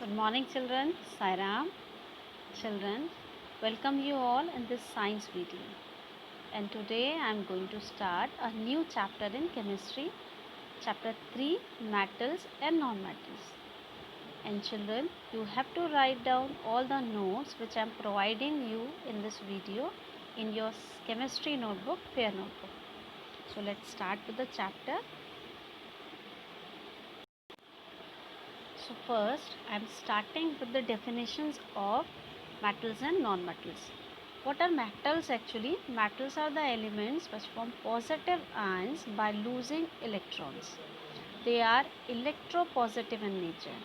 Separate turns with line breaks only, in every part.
Good morning, children. Sairam. Children, welcome you all in this science video. And today I am going to start a new chapter in chemistry, chapter 3, metals and non-metals. And children, you have to write down all the notes which I am providing you in this video in your chemistry notebook, fair notebook. So let's start with the chapter. So first I am starting with the definitions of metals and non-metals. What are metals actually? Metals are the elements which form positive ions by losing electrons. They are electropositive in nature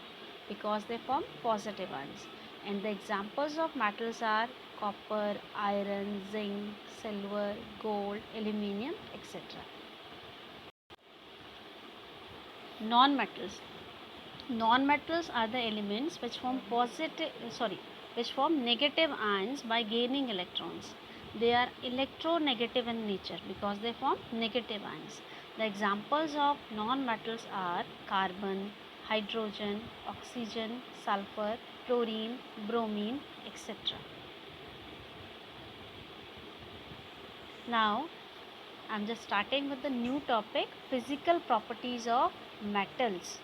because they form positive ions. And the examples of metals are copper, iron, zinc, silver, gold, aluminium, etc. Non-metals. Non-metals are the elements which form negative ions by gaining electrons. They are electronegative in nature because they form negative ions. The examples of non-metals are carbon, hydrogen, oxygen, sulfur, chlorine, bromine, etc. Now, I am just starting with the new topic, physical properties of metals.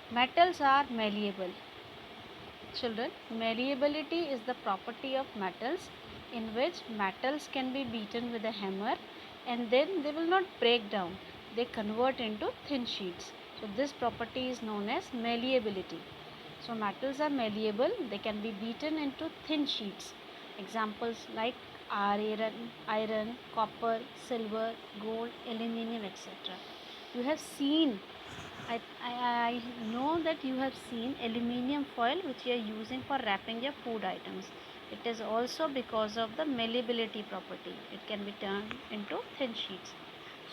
Metals are malleable. Children, malleability is the property of metals in which metals can be beaten with a hammer and then they will not break down. They convert into thin sheets. So this property is known as malleability. So metals are malleable. They can be beaten into thin sheets. Examples like iron, copper, silver, gold, aluminium, etc. You have seen I know that you have seen aluminium foil which you are using for wrapping your food items. It is also because of the malleability property. It can be turned into thin sheets.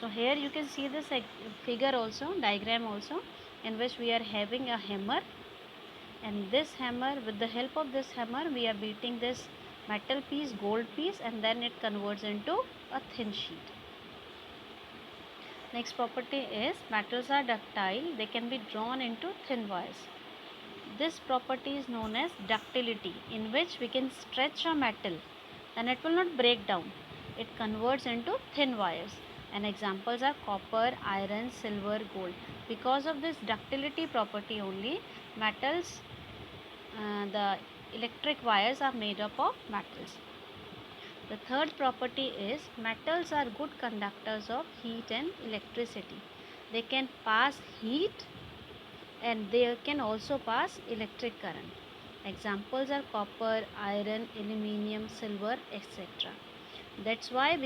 So here you can see this figure also, diagram also, in which we are having a hammer, and this hammer, with the help of this hammer, we are beating this metal piece, gold piece, and then it converts into a thin sheet. Next property is metals are ductile. They can be drawn into thin wires. This property is known as ductility, in which we can stretch a metal and it will not break down. It converts into thin wires. And examples are copper, iron, silver, gold. Because of this ductility property only, metals, the electric wires are made up of metals. The third property is metals are good conductors of heat and electricity. They can pass heat and they can also pass electric current. Examples are copper, iron, aluminium, silver, etc. That's why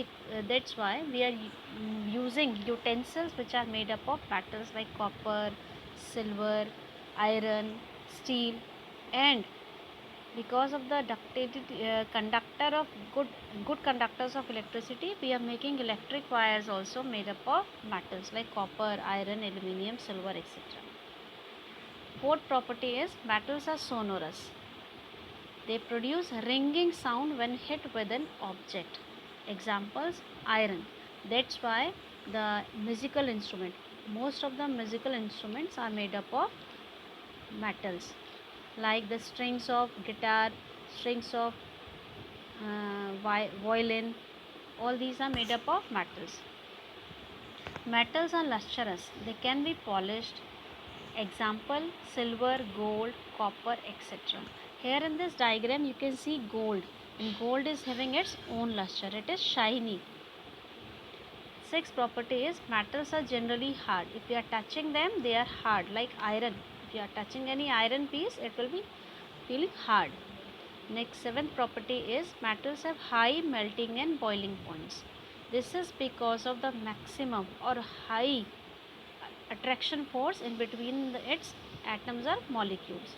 we are using utensils which are made up of metals like copper, silver, iron, steel, and because of the ductility conductor of good conductors of electricity, we are making electric wires also made up of metals like copper, iron, aluminium, silver, etc. Fourth property is metals are sonorous. They produce ringing sound when hit with an object. Examples, iron. That's why the musical instrument, most of the musical instruments are made up of metals, like the strings of guitar, strings of violin. All these are made up of metals. Metals are lustrous. They can be polished. Example, silver, gold, copper, etc. Here in this diagram you can see gold, and gold is having its own luster. It is shiny. Sixth property is metals are generally hard. If you are touching them, they are hard, like iron. If you are touching any iron piece, it will be feeling hard. Next, seventh property is metals have high melting and boiling points. This is because of the maximum or high attraction force in between its atoms or molecules.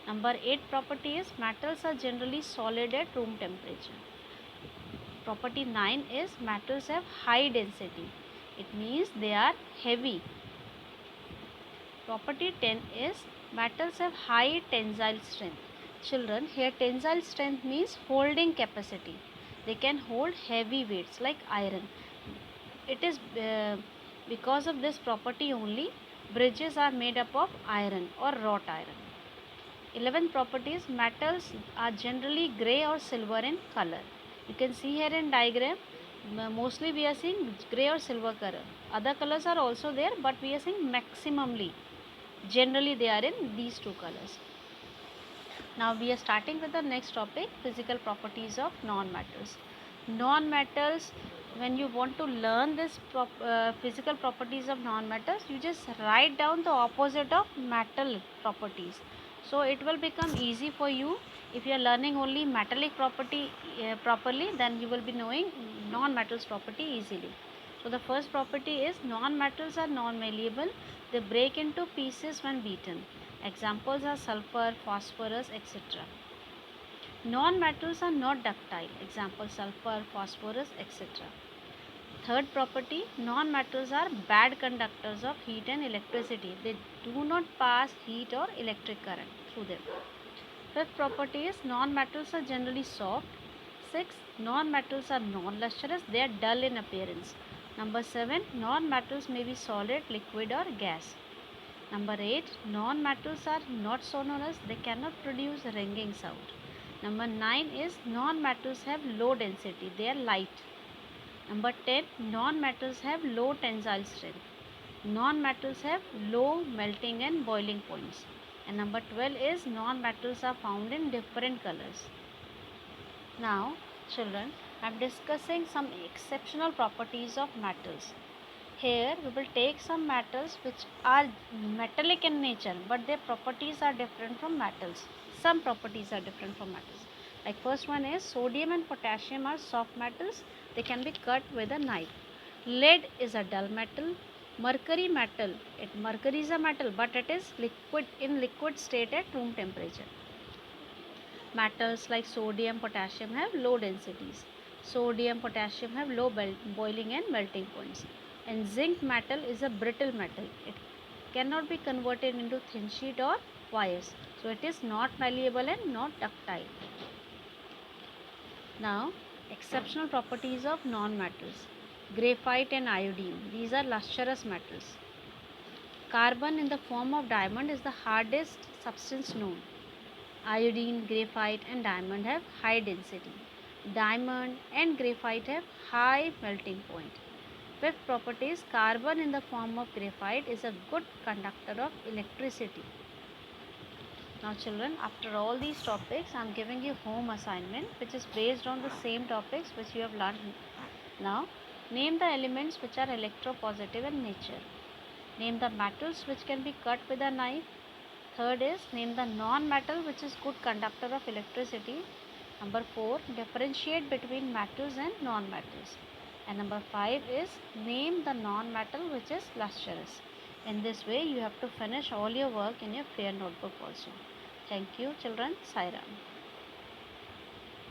Number 8 property is metals are generally solid at room temperature. Property 9 is metals have high density. It means they are heavy. Property 10 is metals have high tensile strength. Children, here tensile strength means holding capacity. They can hold heavy weights like iron. It is because of this property only bridges are made up of iron or wrought iron. 11th property is metals are generally grey or silver in color. You can see here in diagram, mostly we are seeing grey or silver color. Other colors are also there, but we are seeing maximally. Generally they are in these two colors. Now we are starting with the next topic, physical properties of non-metals. Non-metals, when you want to learn this physical properties of non-metals, you just write down the opposite of metal properties. So it will become easy for you. If you are learning only metallic property properly, then you will be knowing non-metals property easily. So the first property is non-metals are non-malleable. They break into pieces when beaten. Examples are sulfur, phosphorus, etc. Non-metals are not ductile. Example sulfur, phosphorus, etc. Third property, non-metals are bad conductors of heat and electricity. They do not pass heat or electric current through them. Fifth property is non-metals are generally soft. Six, non-metals are non-lustrous. They are dull in appearance. Number 7, non-metals may be solid, liquid or gas. Number 8, non-metals are not sonorous, they cannot produce a ringing sound. Number 9 is non-metals have low density, they are light. Number 10, non-metals have low tensile strength. Non-metals have low melting and boiling points. And number 12 is non-metals are found in different colors. Now, children, I am discussing some exceptional properties of metals. Here we will take some metals which are metallic in nature, but their properties are different from metals. Some properties are different from metals. Like first one is sodium and potassium are soft metals. They can be cut with a knife. Lead is a dull metal. Mercury is a metal, but it is liquid state at room temperature. Metals like sodium, potassium have low densities. Sodium, potassium have low boiling and melting points. And zinc metal is a brittle metal. It cannot be converted into thin sheet or wires. So it is not malleable and not ductile. Now, exceptional properties of non-metals. Graphite and iodine. These are lustrous metals. Carbon in the form of diamond is the hardest substance known. Iodine, graphite and diamond have high density. Diamond and graphite have high melting point. Fifth property is carbon in the form of graphite is a good conductor of electricity. Now children, after all these topics, I am giving you home assignment which is based on the same topics which you have learned. Now, name the elements which are electropositive in nature. Name the metals which can be cut with a knife. Third is name the non-metal which is good conductor of electricity. Number 4, differentiate between metals and non-metals. And number 5 is name the non-metal which is lustrous. In this way you have to finish all your work in your fair notebook also. Thank you children. Sai Ram.